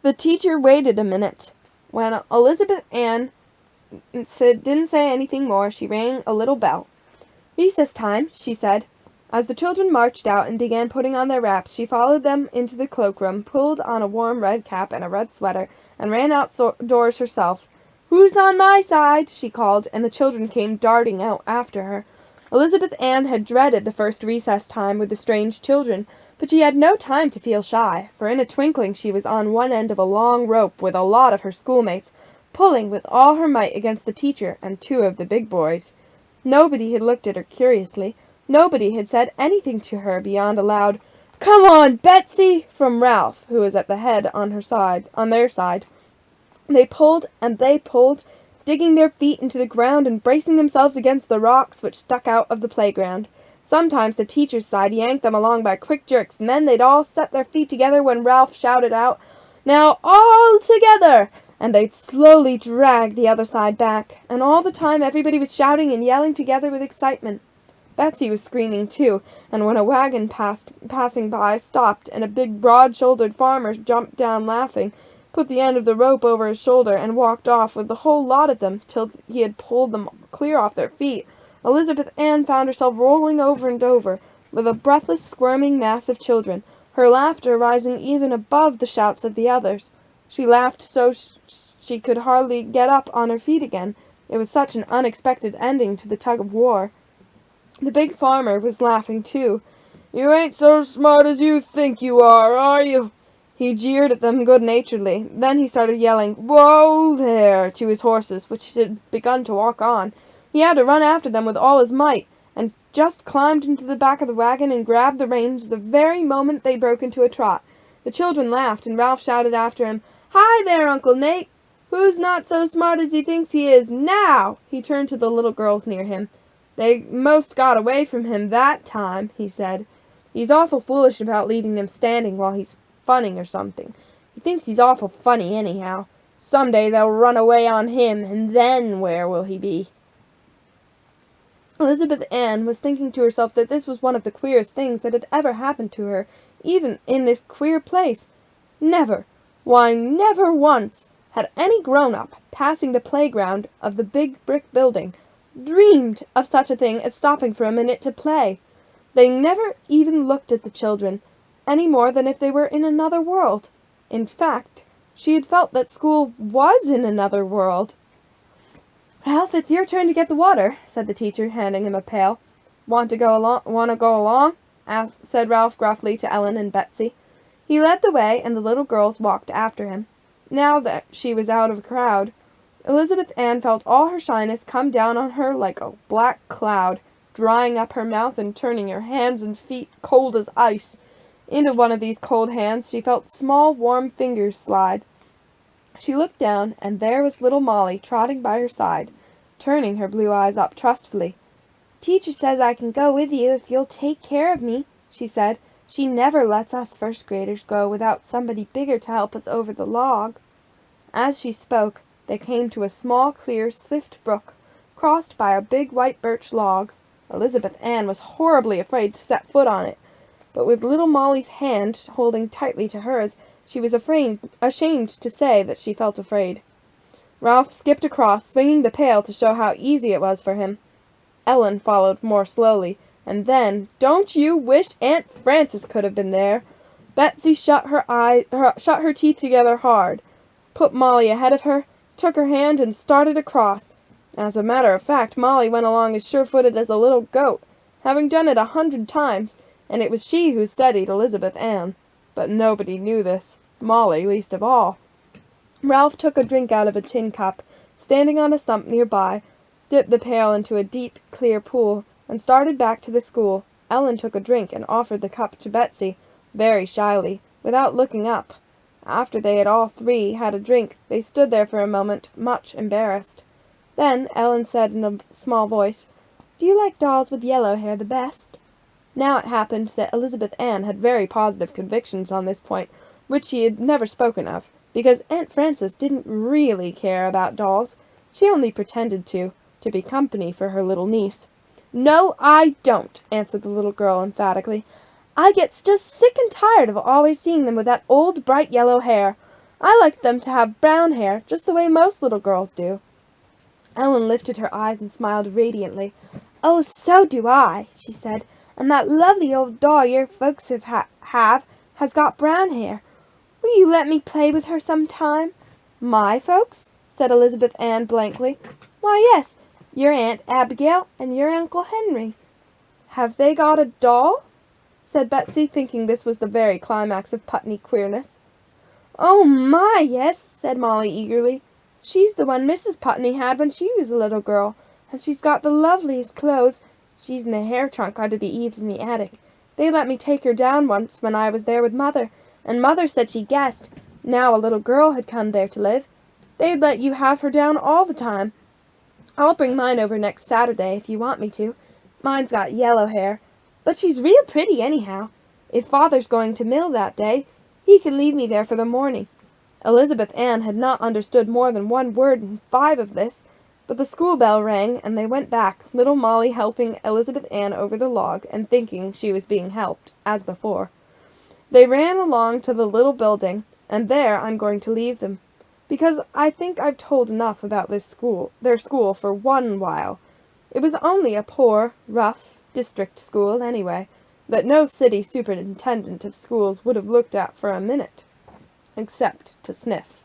The teacher waited a minute. When Elizabeth Ann didn't say anything more, she rang a little bell. "Recess time," she said. As the children marched out and began putting on their wraps, she followed them into the cloakroom, pulled on a warm red cap and a red sweater, and ran outdoors herself. "Who's on my side?" she called, and the children came darting out after her. Elizabeth Ann had dreaded the first recess time with the strange children, but she had no time to feel shy, for in a twinkling she was on one end of a long rope with a lot of her schoolmates, pulling with all her might against the teacher and two of the big boys. Nobody had looked at her curiously. Nobody had said anything to her beyond a loud, "Come on, Betsy!" from Ralph, who was at the head on their side. They pulled and they pulled, digging their feet into the ground and bracing themselves against the rocks which stuck out of the playground. Sometimes the teacher's side yanked them along by quick jerks, and then they'd all set their feet together when Ralph shouted out, "Now all together!" and they'd slowly drag the other side back, and all the time everybody was shouting and yelling together with excitement. Betsy was screaming too, and when a wagon passing by stopped, and a big broad-shouldered farmer jumped down laughing, put the end of the rope over his shoulder, and walked off with the whole lot of them till he had pulled them clear off their feet, Elizabeth Ann found herself rolling over and over, with a breathless, squirming mass of children, her laughter rising even above the shouts of the others. She laughed so she could hardly get up on her feet again. It was such an unexpected ending to the tug-of-war. The big farmer was laughing too. "You ain't so smart as you think you are you?" He jeered at them good-naturedly. Then he started yelling, "Whoa there!" to his horses, which had begun to walk on. He had to run after them with all his might, and just climbed into the back of the wagon and grabbed the reins the very moment they broke into a trot. The children laughed, and Ralph shouted after him, "Hi there, Uncle Nate! Who's not so smart as he thinks he is now?" He turned to the little girls near him. "They most got away from him that time," he said. "He's awful foolish about leaving them standing while he's funning or something. He thinks he's awful funny anyhow. Some day they'll run away on him, and then where will he be?" Elizabeth Ann was thinking to herself that this was one of the queerest things that had ever happened to her, even in this queer place. Never, why, never once had any grown-up, passing the playground of the big brick building, dreamed of such a thing as stopping for a minute to play. They never even looked at the children, any more than if they were in another world. In fact, she had felt that school was in another world. "Ralph, it's your turn to get the water," said the teacher, handing him a pail. Want to go along?" said Ralph gruffly to Ellen and Betsy. He led the way, and the little girls walked after him. Now that she was out of a crowd, Elizabeth Ann felt all her shyness come down on her like a black cloud, drying up her mouth and turning her hands and feet cold as ice. Into one of these cold hands she felt small, warm fingers slide. She looked down, and there was little Molly trotting by her side, turning her blue eyes up trustfully. "Teacher says I can go with you if you'll take care of me," she said. "She never lets us first-graders go without somebody bigger to help us over the log." As she spoke, they came to a small, clear, swift brook, crossed by a big white birch log. Elizabeth Ann was horribly afraid to set foot on it, but with little Molly's hand holding tightly to hers, she was ashamed to say that she felt afraid. Ralph skipped across, swinging the pail to show how easy it was for him. Ellen followed more slowly, and then, don't you wish Aunt Frances could have been there? Betsy shut her teeth together hard, put Molly ahead of her, took her hand, and started across. As a matter of fact, Molly went along as sure-footed as a little goat, having done it 100 times, and it was she who steadied Elizabeth Ann. But nobody knew this, Molly least of all. Ralph took a drink out of a tin cup, standing on a stump nearby, dipped the pail into a deep, clear pool, and started back to the school. Ellen took a drink and offered the cup to Betsy, very shyly, without looking up. After they had all three had a drink, they stood there for a moment, much embarrassed. Then Ellen said in a small voice, "Do you like dolls with yellow hair the best?" Now it happened that Elizabeth Ann had very positive convictions on this point, which she had never spoken of, because Aunt Frances didn't really care about dolls. She only pretended to be company for her little niece. "No, I don't," answered the little girl emphatically. "I get just sick and tired of always seeing them with that old bright yellow hair. I like them to have brown hair, just the way most little girls do." Ellen lifted her eyes and smiled radiantly. "Oh, so do I," she said. "And that lovely old doll your folks have has got brown hair. Will you let me play with her some time?" "My folks?" said Elizabeth Ann blankly. "Why, yes, your Aunt Abigail and your Uncle Henry." "Have they got a doll?" said Betsy, thinking this was the very climax of Putney queerness. "Oh my, yes," said Molly eagerly. "She's the one Mrs. Putney had when she was a little girl, and she's got the loveliest clothes. She's in the hair trunk under the eaves in the attic. They let me take her down once when I was there with Mother, and Mother said she guessed, now a little girl had come there to live, they'd let you have her down all the time. I'll bring mine over next Saturday if you want me to. Mine's got yellow hair, but she's real pretty anyhow. If Father's going to mill that day, he can leave me there for the morning." Elizabeth Ann had not understood more than 1 word in 5 of this, but the school bell rang, and they went back, little Molly helping Elizabeth Ann over the log, and thinking she was being helped, as before. They ran along to the little building, and there I'm going to leave them, because I think I've told enough about their school for one while. It was only a poor, rough, district school, anyway, that no city superintendent of schools would have looked at for a minute, except to sniff.